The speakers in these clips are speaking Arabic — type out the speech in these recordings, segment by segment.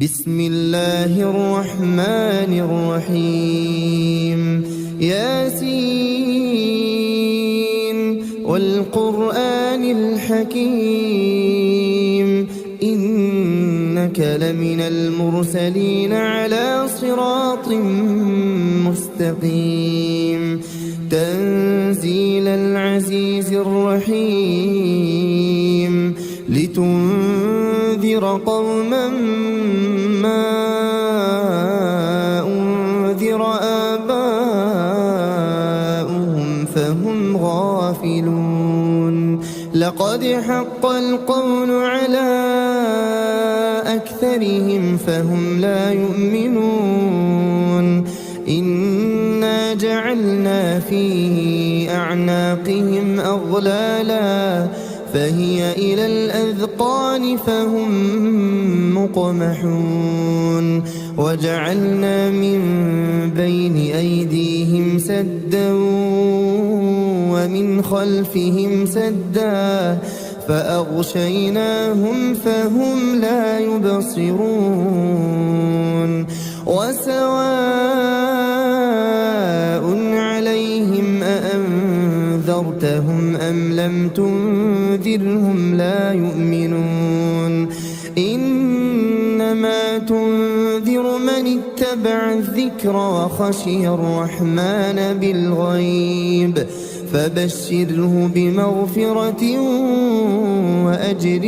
بسم الله الرحمن الرحيم ياسين والقرآن الحكيم إنك لمن المرسلين على صراط مستقيم تنزيل العزيز الرحيم لتنذر قوما ما أنذر آباؤهم فهم غافلون لقد حق القول على أكثرهم فهم لا يؤمنون إنا جعلنا في أعناقهم أغلالا فهي إلى الأذقان فهم مقمحون وجعلنا من بين أيديهم سدا ومن خلفهم سدا فأغشيناهم فهم لا يبصرون وسواء عليهم أأنذرتهم أم لم تنذرهم لا يؤمنون إنما تنذر من اتبع الذكر وخشي الرحمن بالغيب فبشره بمغفرة وأجر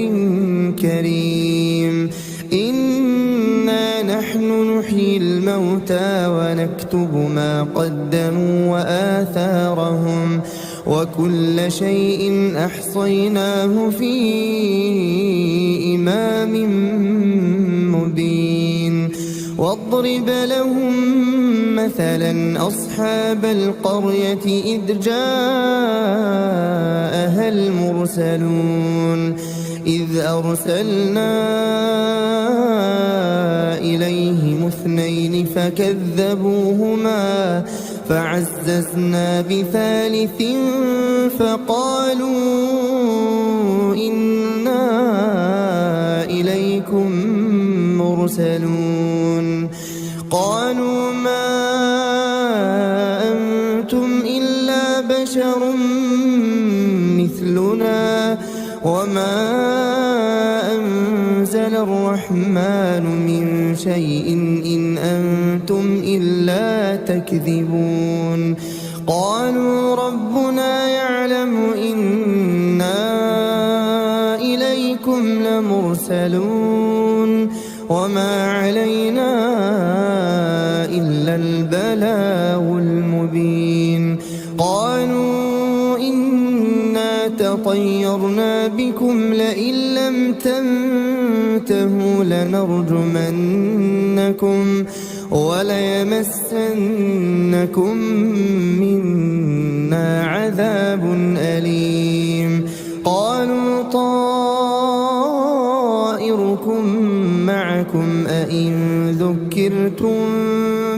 كريم إنا نحن نحيي الموتى ونكتب ما قدموا وآثارهم وكل شيء أحصيناه في إمام مبين واضرب لهم مثلا أصحاب القرية إذ جاءها المرسلون إذ أرسلنا إليهم اثنين فكذبوهما فعززنا بثالث فقالوا إنا إليكم مرسلون قالوا ما أنتم إلا بشر مثلنا وما أنزل الرحمن من شيء إن أنتم إلا تكذبون قالوا ربنا يعلم إنا إليكم لمرسلون وما علينا إلا البلاغ المبين قالوا إنا تطيرنا بكم لئن لم تنتهوا لنرجمنكم وليمسنكم منا عذاب أليم قالوا طائركم معكم أئن ذكرتم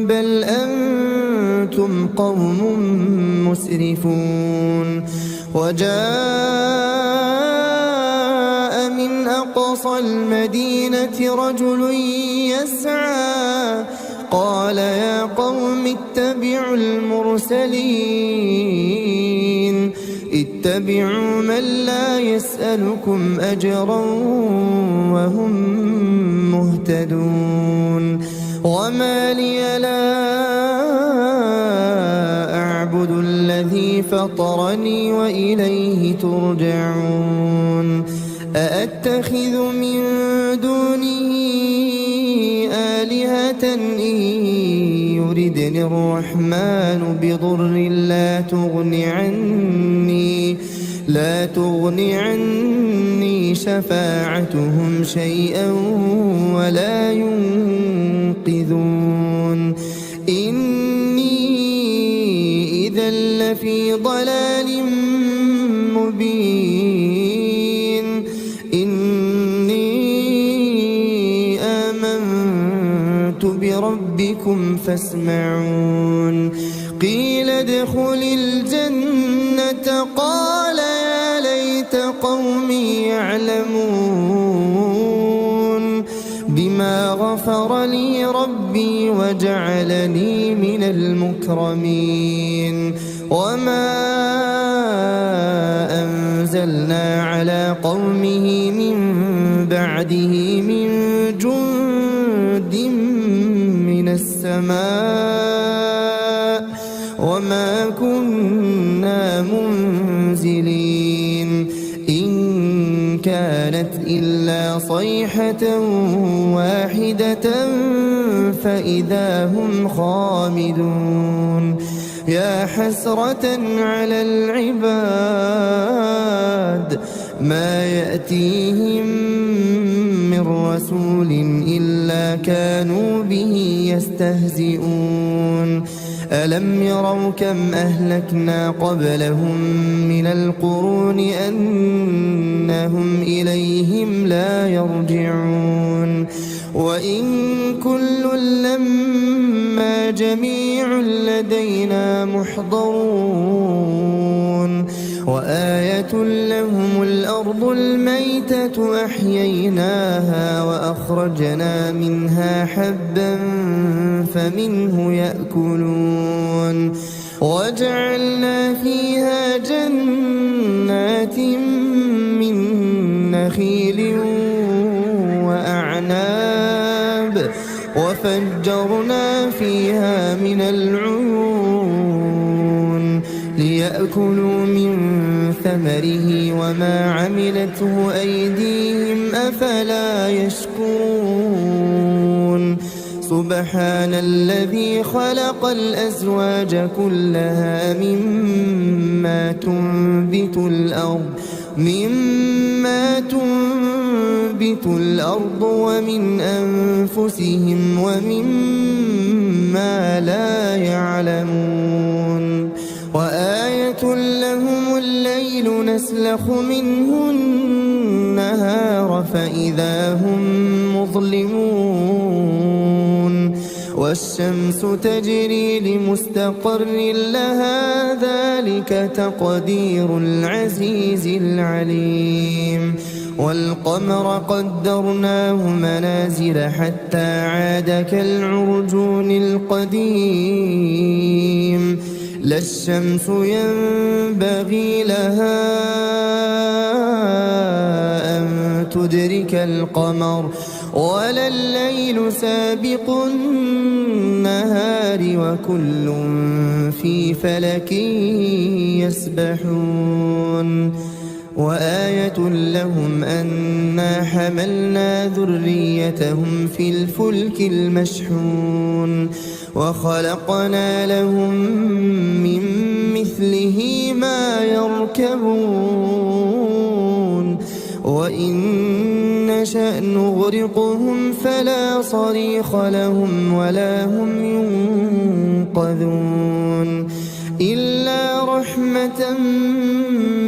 بل أنتم قوم مسرفون وجاء من أقصى المدينة رجل يسعى قال يا قوم اتبعوا المرسلين اتبعوا من لا يسألكم أجرا وهم مهتدون وما لي لا أعبد الذي فطرني وإليه ترجعون أأتخذ من دونه آلهة إن يردني الرحمن بضر لا تغن عني شفاعتهم شيئا ولا ينقذون إني إذا لفي ضلال مبين إني آمنت بربكم فاسمعون قيل ادخل الجنة قال يا ليت قومي يعلمون بما غفر لي ربي وجعلني من المكرمين وما أنزلنا على قومه من بعده من جند من السماء وما كنا منزلين إن كانت إلا صيحة واحدة فإذا هم خامدون يا حسرة على العباد ما يأتيهم من رسول إلا كانوا به يستهزئون ألم يروا كم أهلكنا قبلهم من القرون أنهم إليهم لا يرجعون وإن كل لما جميع لدينا محضرون وآية لهم الأرض الميتة أحييناها وأخرجنا منها حبا فمنه يأكلون وجعلنا فيها جنات من نخيل وأعناب وفجرنا فيها من العيون ليأكلوا من ثمره وما عملته أيديهم أفلا يشكرون سبحان الذي خلق الأزواج كلها مما تنبت الأرض ومن أنفسهم ومما لا يعلمون وآية لهم الليل نسلخ منه النهار فإذا هم مظلمون والشمس تجري لمستقر لها ذلك تقدير العزيز العليم والقمر قدرناه منازل حتى عاد كالعرجون القديم لا الشمس ينبغي لها أن تدرك القمر ولا الليل سابق النهار وكل في فلك يسبحون وآية لهم أنا حملنا ذريتهم في الفلك المشحون وخلقنا لهم من مثله ما يركبون وإن نشأ نغرقهم فلا صريخ لهم ولا هم ينقذون إلا رحمة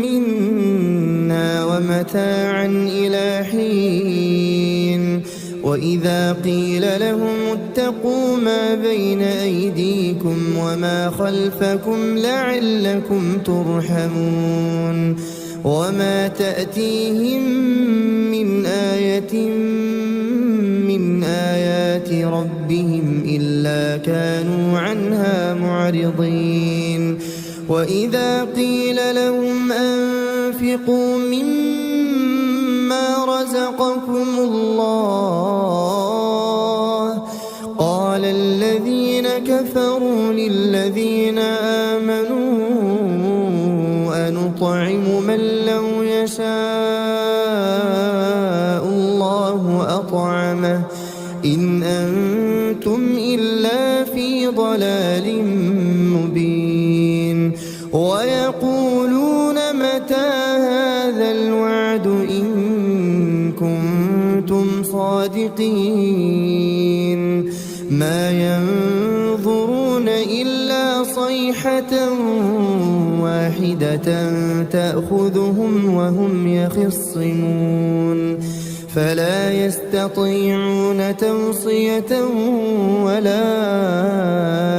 منا ومتاعا إلى حين وإذا قيل لهم اتقوا ما بين أيديكم وما خلفكم لعلكم ترحمون وما تأتيهم من آية من آيات ربهم إلا كانوا عنها معرضين وإذا قيل لهم أنفقوا مما رزقكم الله قال الذين كفروا للذين آمنوا أنطعم من لو يشاء الله أطعمه إن أنتم إلا في ضلال مبين ويقولون متى هذا الوعد إن كنتم صادقين ما ينظرون إلا صيحة واحدة تأخذهم وهم يخصمون فلا يستطيعون توصية ولا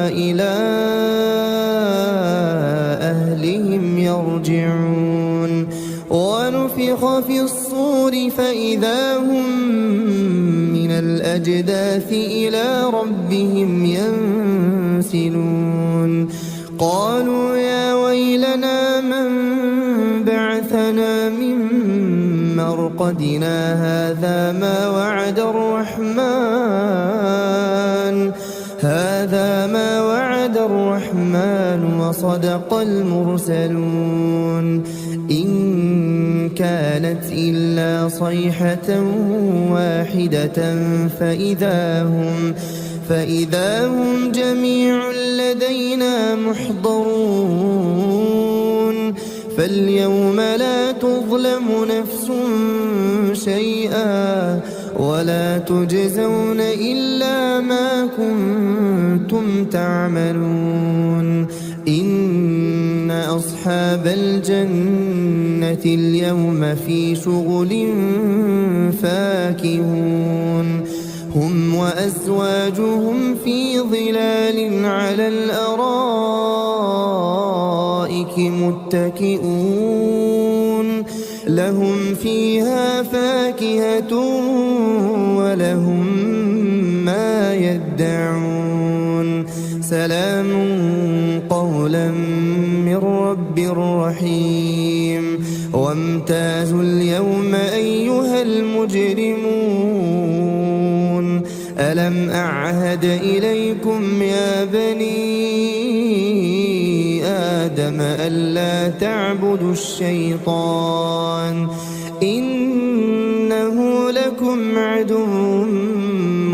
إلى أهلهم يرجعون ونفخ في الصور فإذا هم من الأجداث الأجداث إلى ربهم ينسلون قالوا يا ويلنا من بعثنا من مرقدنا هذا ما وعد الرحمن وصدق المرسلون إن كانت إلا صيحة واحدة فإذا هم جميع لدينا محضرون فاليوم لا تظلم نفس شيئا ولا تجزون إلا ما كنتم تعملون إن أصحاب الجنة اليوم في شغل فاكهون هم وأزواجهم في ظلال على الأرائك متكئون لهم فيها فاكهة ولهم ما يدعون سلام قولا من رب رحيم وامتازوا اليوم أيها المجرمون ألم أعهد إليكم يا بني آدم ألا تعبدوا الشيطان إنه لكم عدو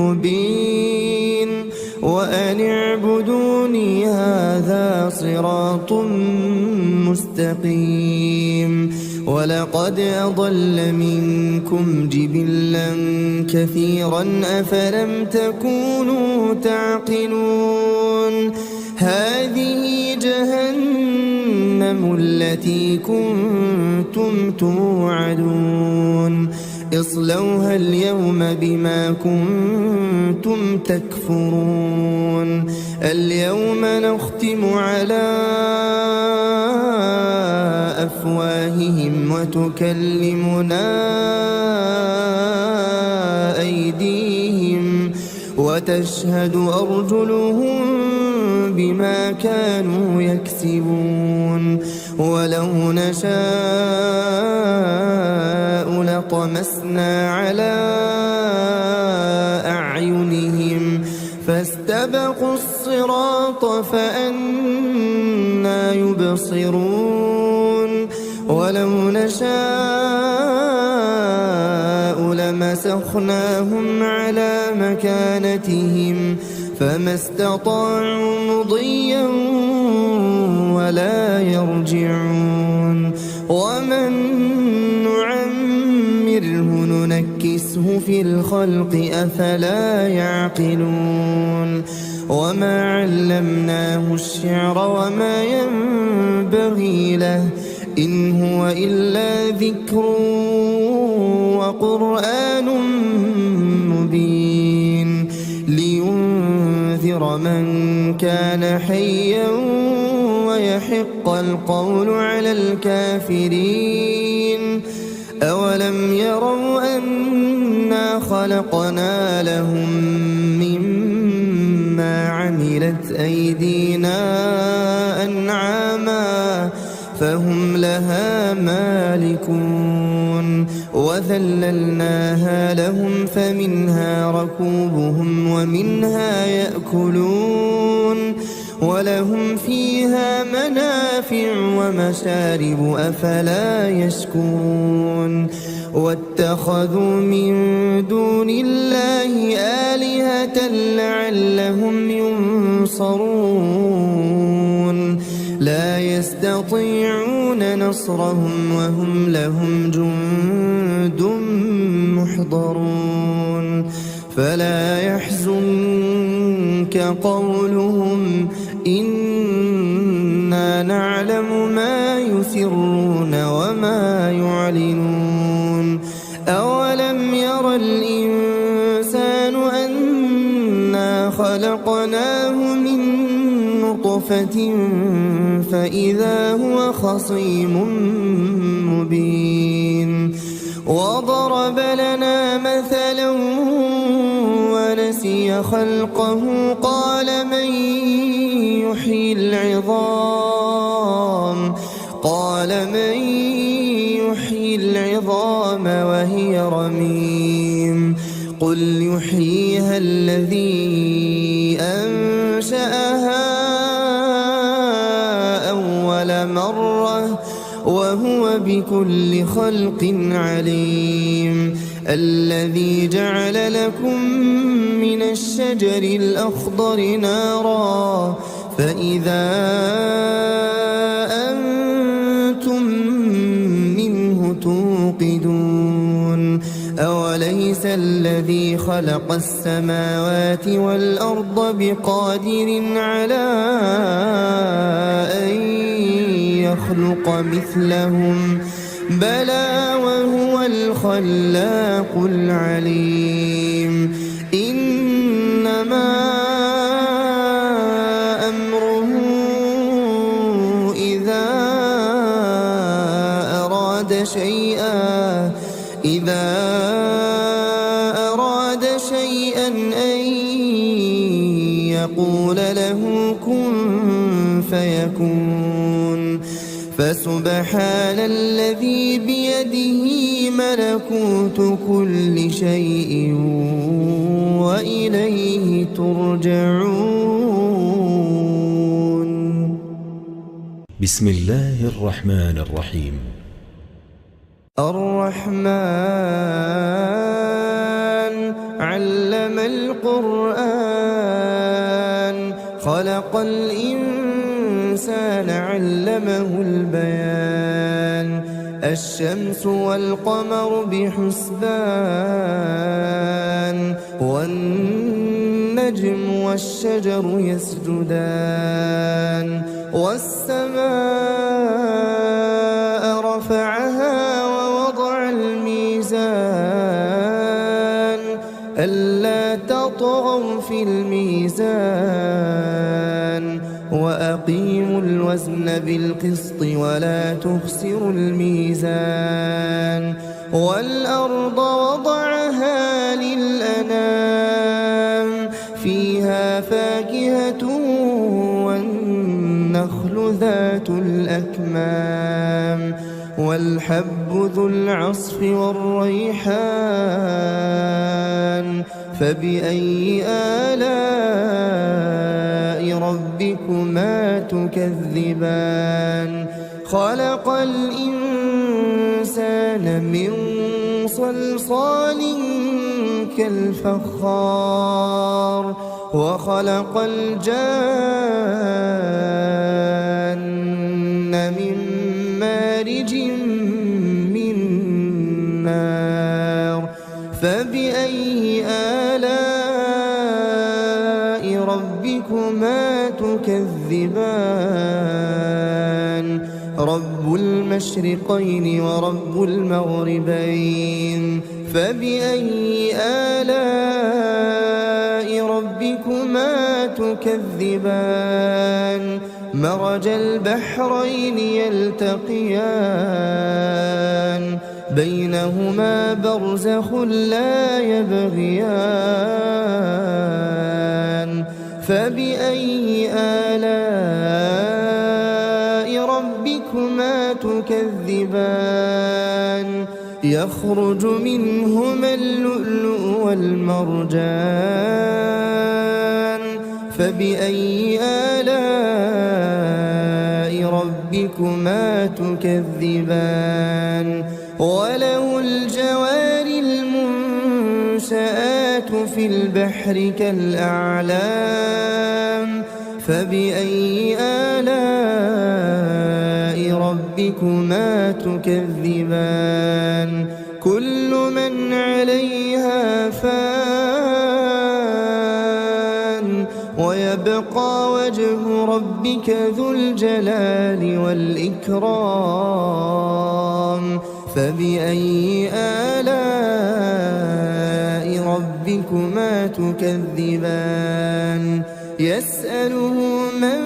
مبين وأن اعبدوني هذا صراط مستقيم ولقد أضل منكم جبلا كثيرا أفلم تكونوا تعقلون هذه جهنم التي كنتم توعدون اصلوها اليوم بما كنتم تكفرون اليوم نختم على أفواههم وتكلمنا أيديهم وتشهد أرجلهم بما كانوا يكسبون ولو نشاء لطمسنا على أعينهم فاستبقوا الصراط فأنى يبصرون ولو نشاء لمسخناهم على مكانتهم فما استطاعوا مضيا ولا يرجعون ومن نعمره ننكسه في الخلق أفلا يعقلون وما علمناه الشعر وما ينبغي له إن هو إلا ذكر وقرآن مبين لينذر من كان حيا ويحق القول على الكافرين أولم يروا أنا خلقنا لهم مما عملت أيدينا أنعاما فهم لها مالكون وذللناها لهم فمنها ركوبهم ومنها يأكلون ولهم فيها منافع ومشارب أفلا يشكرون واتخذوا من دون الله آلهة لعلهم ينصرون لا يستطيعون نصرهم وهم لهم جند محضرون فلا يحزنك قولهم إنا نعلم ما يسرون وما يعلنون أولم ير الإنسان أنا خلقناه من نطفة فإذا هو خصيم مبين وضرب لنا مثلا نسي خلقه قال من يحيي العظام وهي رميم قل يحييها الذي أنشأها أول مرة وهو بكل خلق عليم الذي جعل لكم من الشجر الأخضر نارا فإذا أنتم منه توقدون أوليس الذي خلق السماوات والأرض بقادر على أن يخلق مثلهم بلى وهو الخلاق العليم إنما أمره إذا أراد شيئا أن يقول له كن فيكون فسبحان الذي بيده ملكوت كل شيء وإليه ترجعون. بسم الله الرحمن الرحيم. الرحمن علم القرآن خلق الإنسان علمه البيان الشمس والقمر بحسبان والنجم والشجر يسجدان والسماء رفعها ووضع الميزان ألا تطغوا في الميزان وأقيموا الوزن بالقسط ولا تخسروا الميزان والأرض وضعها للأنام فيها فاكهة والنخل ذات الأكمام والحب ذو العصف والريحان فبأي آلاء ربكما تكذبان خلق الإنسان من صلصال كالفخار وخلق الجان من مارج من نار فبأي آلاء ربكما تكذبان رب المشرقين ورب المغربين فبأي آلاء ربكما تكذبان مرج البحرين يلتقيان بينهما برزخ لا يبغيان فبأي آلاء ربكما تكذبان يخرج منهما اللؤلؤ والمرجان فبأي آلاء ربكما تكذبان وله الجوار المنشآت في البحر كالأعلام فبأي آلاء ربكما تكذبان كل من عليها فان ويبقى وجه ربك ذو الجلال والإكرام فبأي آلاء ربكما تكذبان يسأله من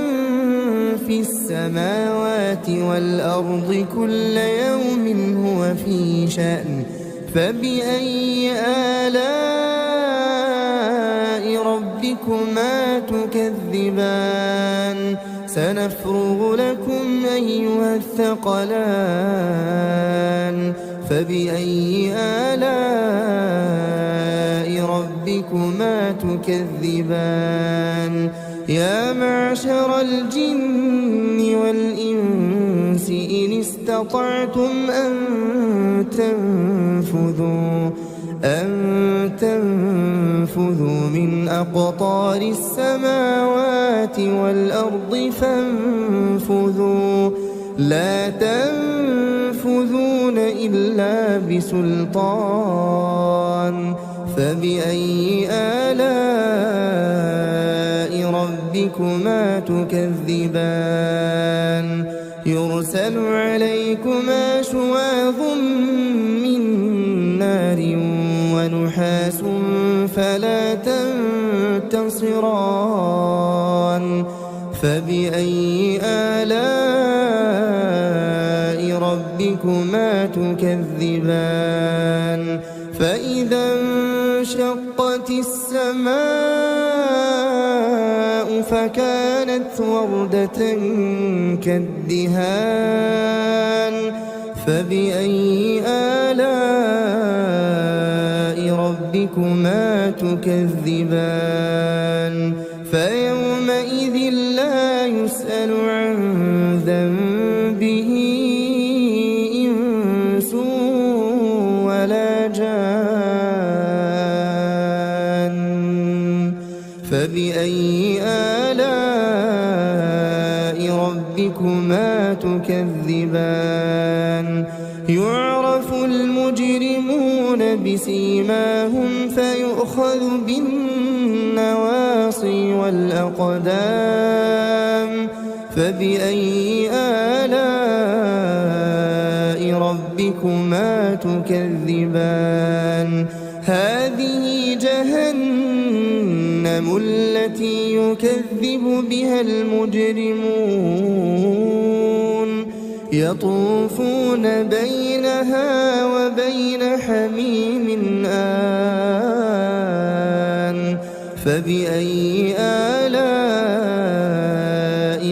في السماوات والأرض كل يوم هو في شأن فبأي آلاء ربكما تكذبان سنفرغ لكم أيها الثقلان فبأي آلاء ربكما تكذبان يا معشر الجن والإنس إن استطعتم أن تنفذوا من أقطار السماوات والأرض فانفذوا لا تنفذون إلا بسلطان فبأي آلاء ربكما تكذبان يرسل عليكما شواظ من نار ونحاس فلا تنتصران فبأي آلاء ربكما تكذبان فإذا انشقت السماء فكانت وردة كالدهان فبأي آلاء ربكما تكذبان فيومئذ لا يسأل عن ذنبه إنس ولا جان فبأي آلاء ربكما تكذبان يعرف المجرمون بسيماهم فيؤخذ بالنواصي والأقدام فبأي آلاء ربكما تكذبان هذه جهنم التي يكذب بها المجرمون يطوفون بينها وبين حميم آن فبأي آلاء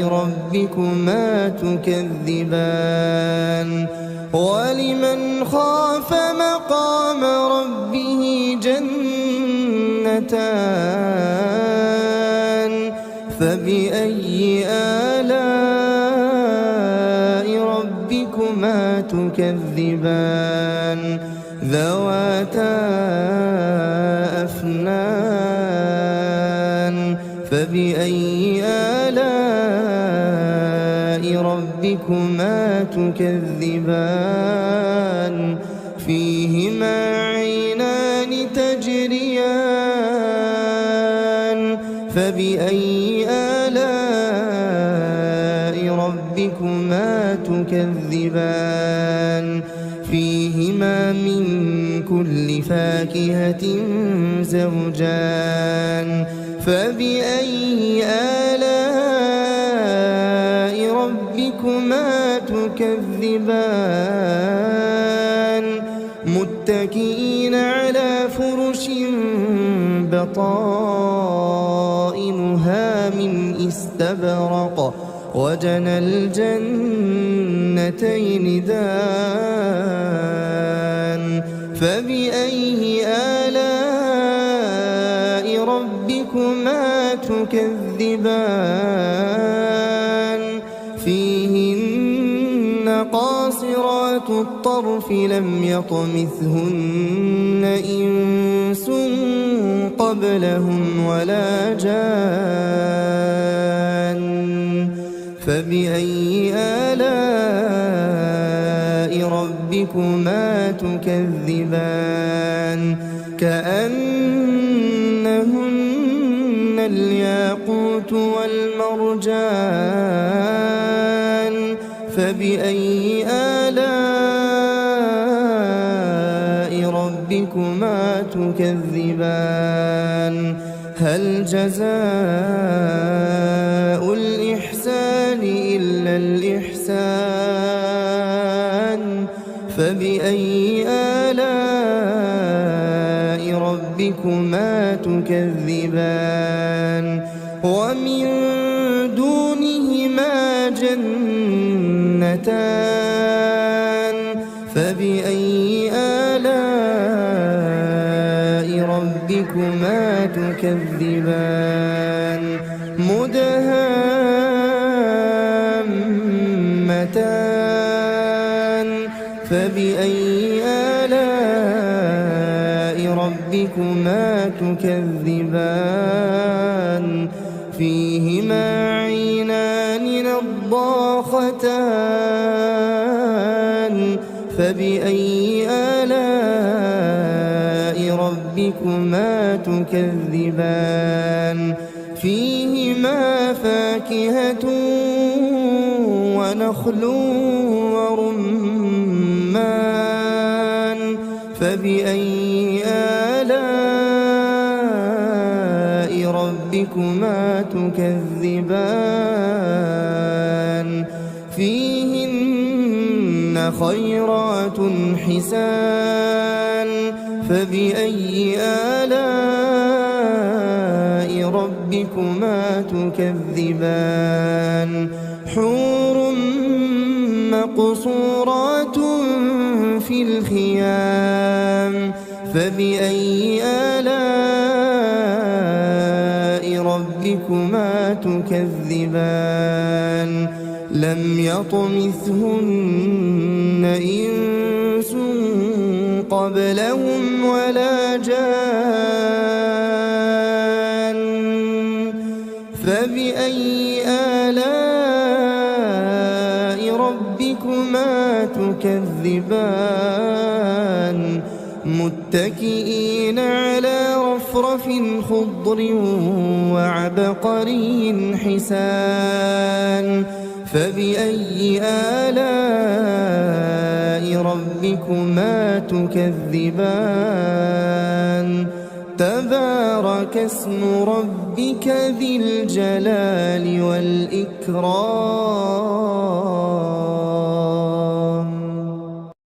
ربكما تكذبان ولمن خاف مقام ربه جنتان فبأي آلاء ربكما تكذبان ذواتا أفنان فبأي آلاء ربكما تكذبان فيهما عينان تجريان فبأي آلاء ربكما تكذبان فيهما من كل فاكهة زوجان فبأي آلاء ربكما تكذبان متكئين على فرش بطائنها من استبرق وجنى الجنتين دان فبأي آلاء ربكما تكذبان فيهن قاصرات الطرف لم يطمثهن إنس قبلهم ولا جان فبأي آلاء ربكما تكذبان كأنهن الياقوت والمرجان فبأي آلاء ربكما تكذبان هل جزاء الإحسان إلا الإحسان فبأي آلاء ربكما ربكما تكذبان ومن دونهما جنتان فبأي آلاء ربكما تكذبان مدهامتان فبأي آلاء ربكما تكذبان فيهما عينان نضاختان فبأي آلاء ربكما تكذبان فيهما فاكهة ونخل ورمان فبأي آلاء ربكما تكذبان فيهن خيرات حسان فبأي آلاء ربكما تكذبان حور مقصورات في الخيام فبأي آلاء ربكما تكذبان لم يطمثهن إنس قبلهم ولا جان فبأي آلاء ربكما تكذبان متكئين على رفرف خضر وعبقري حسان فبأي آلاء ربكما تكذبان تبارك اسم ربك ذي الجلال والإكرام